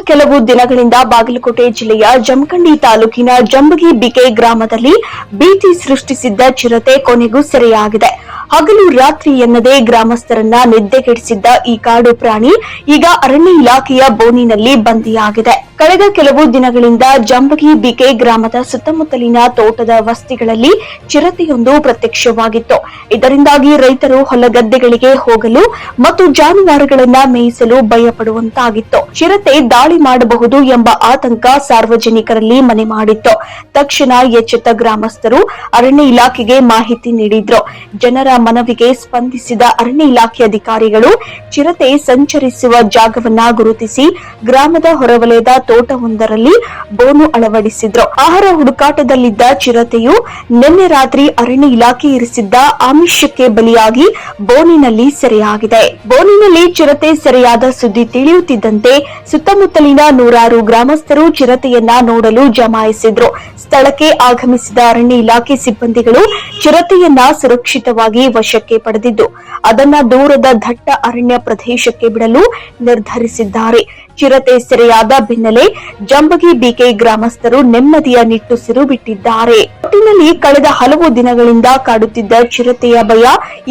ಕೆಲವು ದಿನಗಳಿಂದ ಬಾಗಲಕೋಟೆ ಜಿಲ್ಲೆಯ ಜಮಖಂಡಿ ತಾಲೂಕಿನ ಜಂಬಗಿ ಬಿಕೆ ಗ್ರಾಮದಲ್ಲಿ ಭೀತಿ ಸೃಷ್ಟಿಸಿದ್ದ ಚಿರತೆ ಕೊನೆಗೂ ಸೆರೆಯಾಗಿದೆ. ಹಗಲು ರಾತ್ರಿ ಎನ್ನದೇ ಗ್ರಾಮಸ್ಥರನ್ನ ನಿದ್ದೆಗೆಡಿಸಿದ್ದ ಈ ಕಾಡು ಪ್ರಾಣಿ ಈಗ ಅರಣ್ಯ ಇಲಾಖೆಯ ಬೋನಿನಲ್ಲಿ ಬಂಧಿಯಾಗಿದೆ. ಕಳೆದ ಕೆಲವು ದಿನಗಳಿಂದ ಜಂಬಗಿ ಬಿಕೆ ಗ್ರಾಮದ ಸುತ್ತಮುತ್ತಲಿನ ತೋಟದ ವಸ್ತಿಗಳಲ್ಲಿ ಚಿರತೆಯೊಂದು ಪ್ರತ್ಯಕ್ಷವಾಗಿತ್ತು. ಇದರಿಂದಾಗಿ ರೈತರು ಹೊಲಗದ್ದೆಗಳಿಗೆ ಹೋಗಲು ಮತ್ತು ಜಾನುವಾರುಗಳನ್ನ ಮೇಯಿಸಲು ಭಯಪಡುವಂತಾಗಿತ್ತು. ಚಿರತೆ ದಾಳಿ ಮಾಡಬಹುದು ಎಂಬ ಆತಂಕ ಸಾರ್ವಜನಿಕರಲ್ಲಿ ಮನೆ ಮಾಡಿತ್ತು. ತಕ್ಷಣ ಎಚ್ಚೆತ್ತ ಗ್ರಾಮಸ್ಥರು ಅರಣ್ಯ ಇಲಾಖೆಗೆ ಮಾಹಿತಿ ನೀಡಿದ್ರು. ಜನರ ಮನವಿಗೆ ಸ್ಪಂದಿಸಿದ ಅರಣ್ಯ ಇಲಾಖೆ ಅಧಿಕಾರಿಗಳು ಚಿರತೆ ಸಂಚರಿಸುವ ಜಾಗವನ್ನ ಗುರುತಿಸಿ ಗ್ರಾಮದ ಹೊರವಲಯದ ತೋಟವೊಂದರಲ್ಲಿ ಬೋನು ಅಳವಡಿಸಿದ್ರು. ಆಹಾರ ಹುಡುಕಾಟದಲ್ಲಿದ್ದ ಚಿರತೆಯು ನಿನ್ನೆ ರಾತ್ರಿ ಅರಣ್ಯ ಇಲಾಖೆ ಇರಿಸಿದ್ದ ಆಮಿಷಕ್ಕೆ ಬಲಿಯಾಗಿ ಬೋನಿನಲ್ಲಿ ಸೆರೆಯಾಗಿದೆ. ಬೋನಿನಲ್ಲಿ ಚಿರತೆ ಸೆರೆಯಾದ ಸುದ್ದಿ ತಿಳಿಯುತ್ತಿದ್ದಂತೆ ಸುತ್ತಮುತ್ತಲಿನ ನೂರಾರು ಗ್ರಾಮಸ್ಥರು ಚಿರತೆಯನ್ನ ನೋಡಲು ಜಮಾಯಿಸಿದ್ರು. ಸ್ಥಳಕ್ಕೆ ಆಗಮಿಸಿದ ಅರಣ್ಯ ಇಲಾಖೆ ಸಿಬ್ಬಂದಿಗಳು ಚಿರತೆಯನ್ನ ಸುರಕ್ಷಿತವಾಗಿ ವಶಕ್ಕೆ ಪಡೆದಿದ್ದು ಅದನ್ನ ದೂರದ ದಟ್ಟ ಅರಣ್ಯ ಪ್ರದೇಶಕ್ಕೆ ಬಿಡಲು ನಿರ್ಧರಿಸಿದ್ದಾರೆ. ಚಿರತೆ ಸೆರೆಯಾದ ಬೆನ್ನಲ್ಲೇ ಜಂಬಗಿ ಬಿಕೆ ಗ್ರಾಮಸ್ಥರು ನೆಮ್ಮದಿಯ ನಿಟ್ಟುಸಿರು ಬಿಟ್ಟಿದ್ದಾರೆ. ಒಟ್ಟಿನಲ್ಲಿ ಕಳೆದ ಹಲವು ದಿನಗಳಿಂದ ಕಾಡುತ್ತಿದ್ದ ಚಿರತೆಯ ಭಯ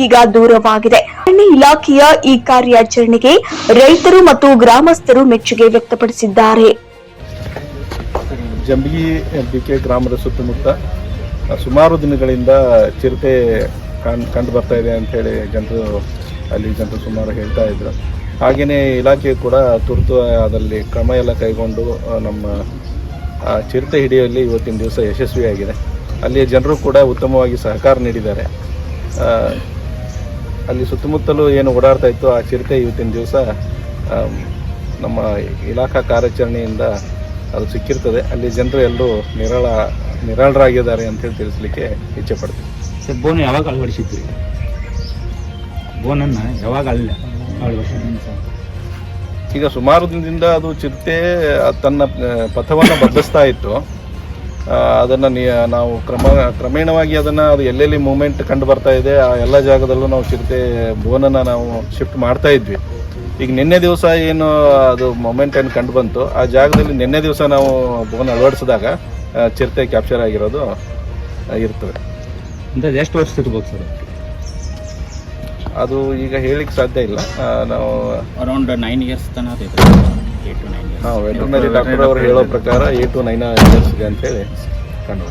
ಈಗ ದೂರವಾಗಿದೆ. ಅರಣ್ಯ ಇಲಾಖೆಯ ಈ ಕಾರ್ಯಾಚರಣೆಗೆ ರೈತರು ಮತ್ತು ಗ್ರಾಮಸ್ಥರು ಮೆಚ್ಚುಗೆ ವ್ಯಕ್ತಪಡಿಸಿದ್ದಾರೆ. ಜಂಬಗಿ ಬಿಕೆ ಗ್ರಾಮದ ಸುತ್ತಮುತ್ತ ಸುಮಾರು ದಿನಗಳಿಂದ ಚಿರತೆ ಕಂಡು ಬರ್ತಾ ಇದೆ ಅಂತ ಹೇಳಿ ಜನರು ಸುಮಾರು ಹೇಳ್ತಾ ಇದ್ರು. ಹಾಗೆಯೇ ಇಲಾಖೆ ಕೂಡ ತುರ್ತು ಅದರಲ್ಲಿ ಕ್ರಮ ಎಲ್ಲ ಕೈಗೊಂಡು ನಮ್ಮ ಚಿರತೆ ಹಿಡಿಯುವಲ್ಲಿ ಇವತ್ತಿನ ದಿವಸ ಯಶಸ್ವಿಯಾಗಿದೆ. ಅಲ್ಲಿಯ ಜನರು ಕೂಡ ಉತ್ತಮವಾಗಿ ಸಹಕಾರ ನೀಡಿದ್ದಾರೆ. ಅಲ್ಲಿ ಸುತ್ತಮುತ್ತಲೂ ಏನು ಓಡಾಡ್ತಾ ಇತ್ತು ಆ ಚಿರತೆ ಇವತ್ತಿನ ದಿವಸ ನಮ್ಮ ಇಲಾಖಾ ಕಾರ್ಯಾಚರಣೆಯಿಂದ ಅದು ಸಿಕ್ಕಿರ್ತದೆ. ಅಲ್ಲಿ ಜನರು ಎಲ್ಲರೂ ನಿರಾಳರಾಗಿದ್ದಾರೆ ಅಂತೇಳಿ ತಿಳಿಸ್ಲಿಕ್ಕೆ ಇಚ್ಛೆ ಪಡ್ತೀವಿ. ಸರ್, ಬೋನ್ ಯಾವಾಗ ಅಳವಡಿಸಿದ್ರಿ? ಬೋನನ್ನು ಯಾವಾಗ ಈಗ ಸುಮಾರು ದಿನದಿಂದ ಅದು ಚಿರತೆ ತನ್ನ ಪಥವನ್ನು ಬದಲಿಸ್ತಾ ಇತ್ತು. ಅದನ್ನು ನಾವು ಕ್ರಮೇಣವಾಗಿ ಅದು ಎಲ್ಲೆಲ್ಲಿ ಮೂವ್ಮೆಂಟ್ ಕಂಡು ಬರ್ತಾ ಇದೆ ಆ ಎಲ್ಲ ಜಾಗದಲ್ಲೂ ನಾವು ಚಿರತೆ ಬೋನನ್ನು ನಾವು ಶಿಫ್ಟ್ ಮಾಡ್ತಾ ಇದ್ವಿ. ಈಗ ನಿನ್ನೆ ದಿವಸ ಏನು ಅದು ಮೊಮೆಂಟ್ ಏನು ಕಂಡು ಬಂತು ಆ ಜಾಗದಲ್ಲಿ ನಿನ್ನೆ ದಿವಸ ನಾವು ಬೋನ್ ಅಳವಡಿಸಿದಾಗ ಚಿರತೆ ಕ್ಯಾಪ್ಚರ್ ಆಗಿರೋದು ಇರ್ತದೆ. ಅಂದರೆ ಎಷ್ಟು ವರ್ಷ ಇರ್ಬೋದು ಸರ್? ಅದು ಈಗ ಹೇಳಿಕ್ಕೆ ಸಾಧ್ಯ ಇಲ್ಲ. ನಾವು ಅರೌಂಡ್ 9 ಇಯರ್ಸ್ ತನಕ ವೆಟರ್ನರಿ ಡಾಕ್ಟರ್ ಅವರು ಹೇಳೋ ಪ್ರಕಾರ 8 to 9 ಇಯರ್ಸ್ ಇದೆ ಅಂತ ಹೇಳಿ ಕಂಡು